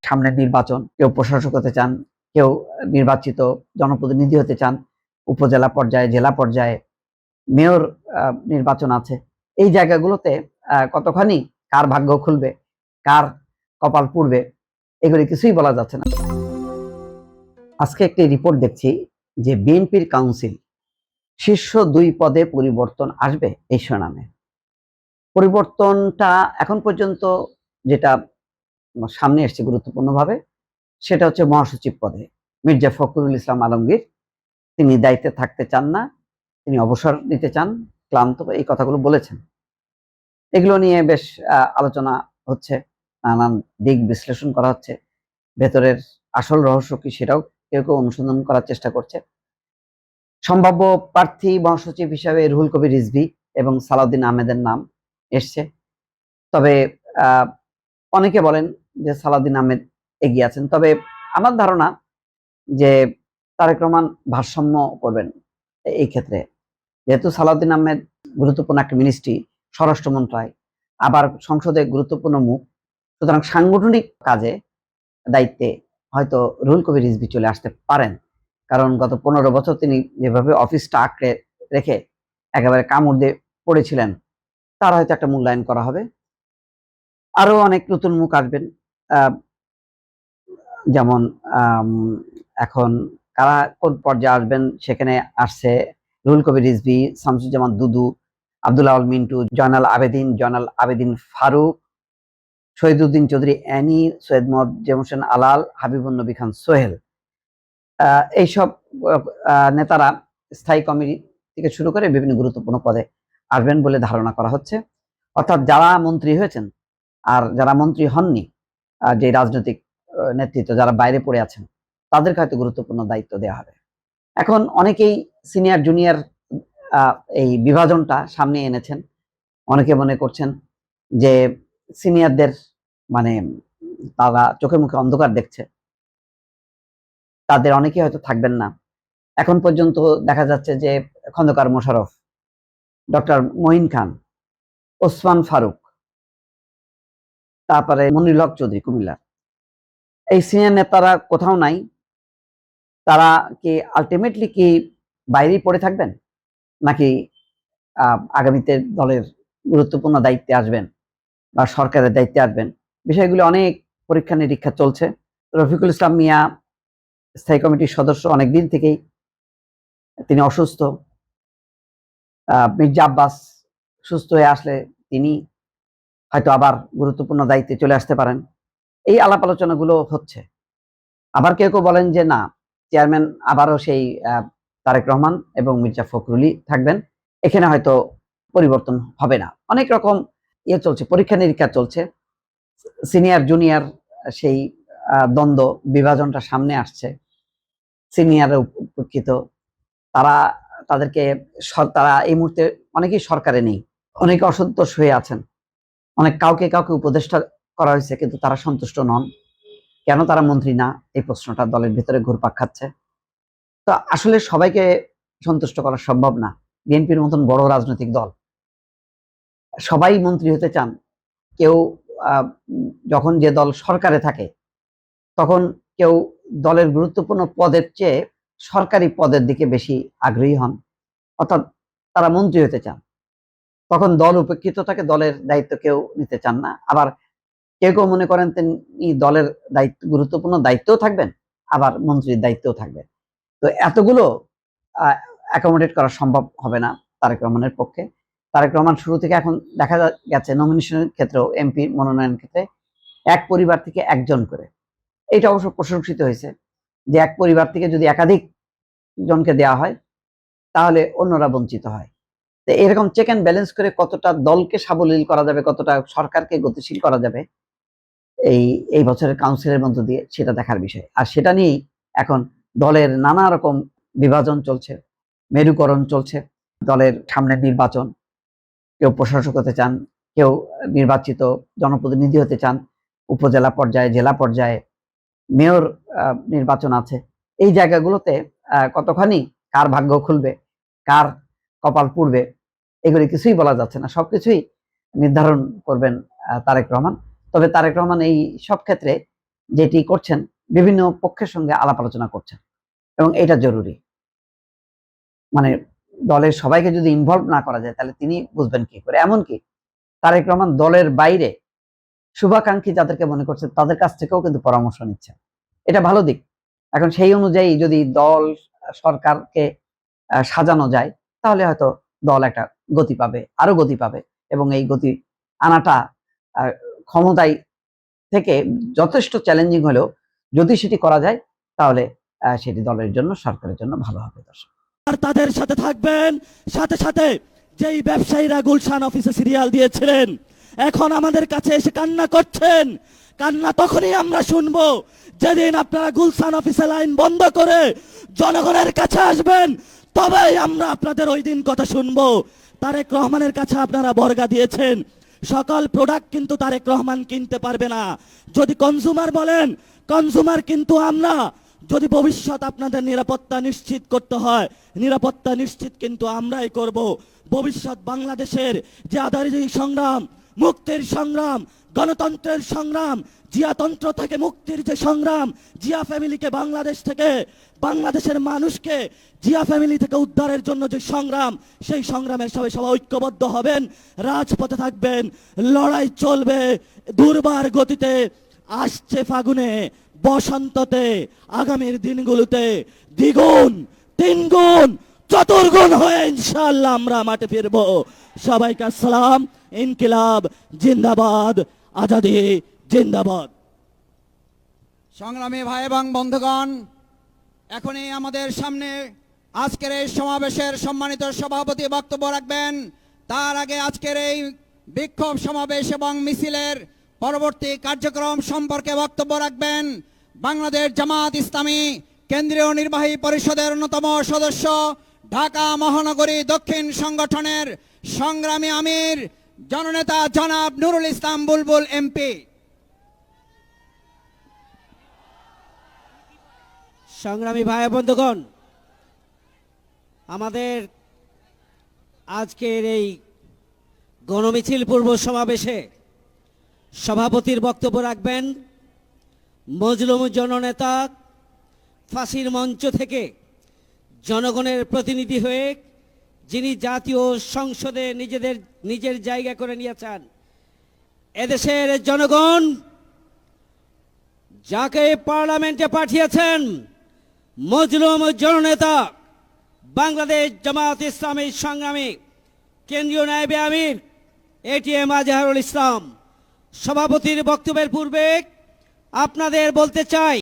সামনের নির্বাচন, কেউ প্রশাসক হতে চান, কেউ নির্বাচিত জনপ্রতিনিধি হতে চান, উপজেলা পর্যায়ে, জেলা পর্যায়ে মেয়র নির্বাচন আছে। এই জায়গাগুলোতে কতখানি কার ভাগ্য খুলবে, কার কপাল পুড়বে, এগুলি কিছুই বলা যাচ্ছে না। আজকে একটি রিপোর্ট দেখছি যে বিএনপির কাউন্সিল শীর্ষ 2 পদে পরিবর্তন আসবে এই শিরোনামে। পরিবর্তনটা এখন পর্যন্ত যেটা সামনে এসছে গুরুত্বপূর্ণভাবে, সেটা হচ্ছে মহাসচিব পদে মির্জা ফখরুল ইসলাম আলমগীর। তিনি দায়িত্বে থাকতে চান না, তিনি অবসর নিতে চান, ক্লান্ত, এই কথাগুলো বলেছেন। এগুলো নিয়ে বেশ আলোচনা হচ্ছে, নানান দিক বিশ্লেষণ করা হচ্ছে। ভেতরের আসল রহস্য কি সেটাও কেউ কেউ অনুসন্ধান করার চেষ্টা করছে। সম্ভাব্য প্রার্থী মহাসচিব হিসাবে রুহুল কবির রিজভী এবং সালাউদ্দিন আহমেদের নাম এসছে। তবে অনেকে বলেন যে সালাউদ্দিন আহমেদ এগিয়ে আছেন। তবে আমার ধারণা যে তারেক রহমান ভারসাম্য করবেন এই ক্ষেত্রে, যেহেতু সালাউদ্দিন আহমেদ গুরুত্বপূর্ণ একটা মিনিস্ট্রি, স্বরাষ্ট্র মন্ত্রণালয়, আবার সংসদে গুরুত্বপূর্ণ মুখ, সুতরাং সাংগঠনিক কাজে দায়িত্বে হয়তো রুহুল কবির রিজভী চলে আসতে পারেন। কারণ গত 15 বছর তিনি যেভাবে অফিসটা আঁকড়ে রেখে একেবারে কামড় দিয়ে পড়েছিলেন, তার হয়তো একটা মূল্যায়ন করা হবে। আরো অনেক নতুন মুখ আসবেন, যেমন এখন কারা কোন পর্যায়ে আসবেন সেখানে আসছে রুহুল কবির রিজভী, শামসুজ্জামান দুদু, আব্দুল আউয়াল মিন্টু, জয়নাল আবেদিন ফারুক, শহীদুদ্দিন চৌধুরী অ্যানি, সৈয়দ মোয়াজ্জেম হোসেন আলাল, হাবিবুন নবী খান সোহেল। এইসব নেতারা স্থায়ী কমিটি থেকে শুরু করে বিভিন্ন গুরুত্বপূর্ণ পদে আসবেন বলে ধারণা করা হচ্ছে। অর্থাৎ যারা মন্ত্রী হয়েছেন আর যারা মন্ত্রী হননি, যে রাজনৈতিক নেতৃত্ব যারা বাইরে পড়ে আছেন, তাদেরকে হয়তো গুরুত্বপূর্ণ দায়িত্ব দেওয়া হবে। এখন অনেকেই সিনিয়র জুনিয়র এই বিভাজনটা সামনে এনেছেন। অনেকে মনে করছেন যে সিনিয়রদের মানে তারা চোখে মুখে অন্ধকার দেখছে, তাদের অনেকেই হয়তো থাকবেন না। এখন পর্যন্ত দেখা যাচ্ছে যে খন্দকার মোশাররফ, ডক্টর মঈন খান, ওসমান ফারুক, তারপরে মনিরুল হক চৌধুরী কুমিল্লা, এই সিনিয়র নেতারা কোথাও নাই। তারা কি আলটিমেটলি কি বাইরেই পড়ে থাকবেন, নাকি আগামীতে দলের গুরুত্বপূর্ণ দায়িত্বে আসবেন বা সরকারের দায়িত্বে আসবেন? বিষয়গুলো অনেক পরীক্ষা নিরীক্ষা চলছে। রফিকুল ইসলাম মিয়া স্থায়ী কমিটির সদস্য অনেকদিন থেকেই, তিনি অসুস্থ। মির্জা আব্বাস সুস্থ হয়ে আসলে তিনি হয়তো আবার গুরুত্বপূর্ণ দায়িত্বে চলে আসতে পারেন। এই আলাপ আলোচনাগুলো হচ্ছে। আবার কেউ কেউ বলেন যে না, চেয়ারম্যান আবারও সেই তারেক রহমান এবং মির্জা ফখরুলই থাকবেন, এখানে হয়তো পরিবর্তন হবে না। অনেক রকম চলছে, পরীক্ষা নিরীক্ষা চলছে। সিনিয়র জুনিয়র সেই দ্বন্দ্ব বিভাজনটা সামনে আসছে। সিনিয়র উপেক্ষিত, তারা তাদেরকে তারা এই মুহূর্তে অনেকেই সরকারে নেই, অনেকে অসন্তোষ হয়ে আছেন। কাউকে উপদেষ্টা করা হয়েছে, কিন্তু তারা সন্তুষ্ট নন। কেন তারা মন্ত্রী না, এই প্রশ্নটা দলের ভিতরে ঘুরপাক খাচ্ছে। তো আসলে সবাইকে সন্তুষ্ট করা সম্ভব না। বিএনপির মতন বড় রাজনৈতিক দল, সবাই মন্ত্রী হতে চান। কেউ যখন যে দল সরকারে থাকে, তখন কেউ দলের গুরুত্বপূর্ণ পদের চেয়ে সরকারি পদের দিকে বেশি আগ্রহী হন, অর্থাৎ তারা মন্ত্রী হতে চান। তখন দল উপেক্ষিত থাকে, দলের দায়িত্ব কেউ নিতে চান না। আবার কেউ কেউ মনে করেন তিনি দলের দায়িত্ব, গুরুত্বপূর্ণ দায়িত্বও থাকবেন, আবার মন্ত্রীর দায়িত্বও থাকবে। তো এতগুলো অ্যাকোমোডেট করা সম্ভব হবে না তারেক রহমানের পক্ষে। তারেক রহমান শুরু থেকে এখন দেখা গেছে নমিনেশনের ক্ষেত্রেও, এমপি মনোনয়ন ক্ষেত্রে এক পরিবার থেকে একজন করে। এটা অবশ্য প্রশংসিত হয়েছে যে এক পরিবার থেকে যদি একাধিক জনকে দেওয়া হয়, তাহলে অন্যরা বঞ্চিত হয়। তো এরকম চেক অ্যান্ড ব্যালেন্স করে কতটা দলকে সাবলীল করা যাবে, কতটা সরকারকে গতিশীল করা যাবে এই বছরের কাউন্সিলের মধ্য দিয়ে, সেটা দেখার বিষয়। আর সেটা নিয়েই এখন দলের নানা রকম বিভাজন চলছে, মেরুকরণ চলছে। দলের সামনের নির্বাচন, কেউ প্রশাসক হতে চান, কেউ নির্বাচিত জনপ্রতিনিধি হতে চান, উপজেলা পর্যায়ে, জেলা পর্যায়ে মেয়র নির্বাচন আছে। এই জায়গাগুলোতে কতখানি কার ভাগ্য খুলবে, কার কপাল পুড়বে, এগুলি কিছুই বলা যাচ্ছে না। সবকিছুই নির্ধারণ করবেন তারেক রহমান। তবে তারেক রহমান এই সব ক্ষেত্রে যেটি করছেন, বিভিন্ন পক্ষের সঙ্গে আলাপ আলোচনা করছেন এবং এটা জরুরি। মানে দলের সবাইকে যদি ইনভলভ না করা যায় তাহলে তিনি বুঝবেন কি করে। এমনকি তারেক রহমান দলের বাইরে শুভাকাঙ্ক্ষী যাদেরকে মনে করছে তাদের কাছ থেকেও কিন্তু পরামর্শ নিচ্ছেন। এটা ভালো দিক। এখন সেই অনুযায়ী যদি দল সরকারকে সাজানো যায় তাহলে হয়তো দল একটা গতি পাবে, আরো গতি পাবে এবং এই গতি আনাটা ক্ষমতায় থেকে যথেষ্ট চ্যালেঞ্জিং হলেও যদি সেটি করা যায় তাহলে সেটি দলের জন্য, সরকারের জন্য ভালো হবে। দর্শক, আর তাদের সাথে থাকবেন, সাথে সাথে যেই ব্যবসায়ীরা গুলশান অফিসে সিরিয়াল দিয়েছিলেন এখন আমাদের কাছে এসে কান্না করছেন, কান্না তখনই আমরা শুনবো যেদিন আপনারা গুলশান অফিসে লাইন বন্ধ করে জনগণের কাছে আসবেন, তবেই আমরা আপনাদের ওই দিন কথা শুনবো। তারেক রহমানের কাছে আপনারা বর্গা দিয়েছেন, সকল প্রোডাক্ট কিন্তু তারেক রহমান কিনতে পারবে না। যদি কনজিউমার বলেন, কনজিউমার কিন্তু আমরা। যদি ভবিষ্যৎ আপনাদের নিরাপত্তা নিশ্চিত করতে হয়, নিরাপত্তা নিশ্চিত কিন্তু আমরাই করব। ভবিষ্যৎ বাংলাদেশের যে আদারি সংগ্রাম, মুক্তির সংগ্রাম, গণতন্ত্রের সংগ্রাম, জিয়াতন্ত্র থেকে মুক্তির যে সংগ্রাম, জিয়া ফ্যামিলিকে বাংলাদেশ থেকে, বাংলাদেশের মানুষকে জিয়া ফ্যামিলি থেকে উদ্ধারের জন্য যে সংগ্রাম, সেই সংগ্রামের সবাই ঐক্যবদ্ধ হবেন, রাজপথে থাকবেন, লড়াই চলবে দুর্বার গতিতে। আসছে ফাগুনে, বসন্ততে, আগামীর দিনগুলোতে দ্বিগুণ, তিনগুণ, চতুর্গুণ হয়ে ইনশাআল্লাহ আমরা মাঠে ফিরব। সবাইকে আসসালাম। ইনকিলাব জিন্দাবাদ, আজাদি জিন্দাবাদ। সংগ্রামী ভাই এবং বন্ধুগণ, এখনই আমাদের সামনে আজকের এই সমাবেশের সম্মানিত সভাপতি বক্তব্য রাখবেন। তার আগে আজকের এই বিক্ষোভ সমাবেশ এবং মিছিলের পরবর্তী কার্যক্রম সম্পর্কে বক্তব্য রাখবেন বাংলাদেশ জামাত ইসলামী কেন্দ্রীয় নির্বাহী পরিষদের অন্যতম সদস্য, ঢাকা মহানগরী দক্ষিণ সংগঠনের সংগ্রামী আমির, জননেতা জনাব নুরুল ইসলাম বুলবুল এমপি। সংগ্রামী ভাই বন্ধুগণ, আমাদের আজকের এই গণমিছিল পূর্ব সমাবেশে সভাপতির বক্তব্য রাখবেন মজলুম জননেতা, ফাঁসির মঞ্চ থেকে জনগণের প্রতিনিধি হয়ে যিনি জাতীয় সংসদে নিজের জায়গা করে নিয়েছেন। এদেশের জনগণ যাকে পার্লামেন্টে পাঠিয়েছেন, মজলুম জননেতা, বাংলাদেশ জামাত ইসলামী সংগ্রামী কেন্দ্রীয় নায়েবে আমির এটিএম আজহারুল ইসলাম। সভাপতির বক্তব্যের পূর্বে আপনাদের বলতে চাই,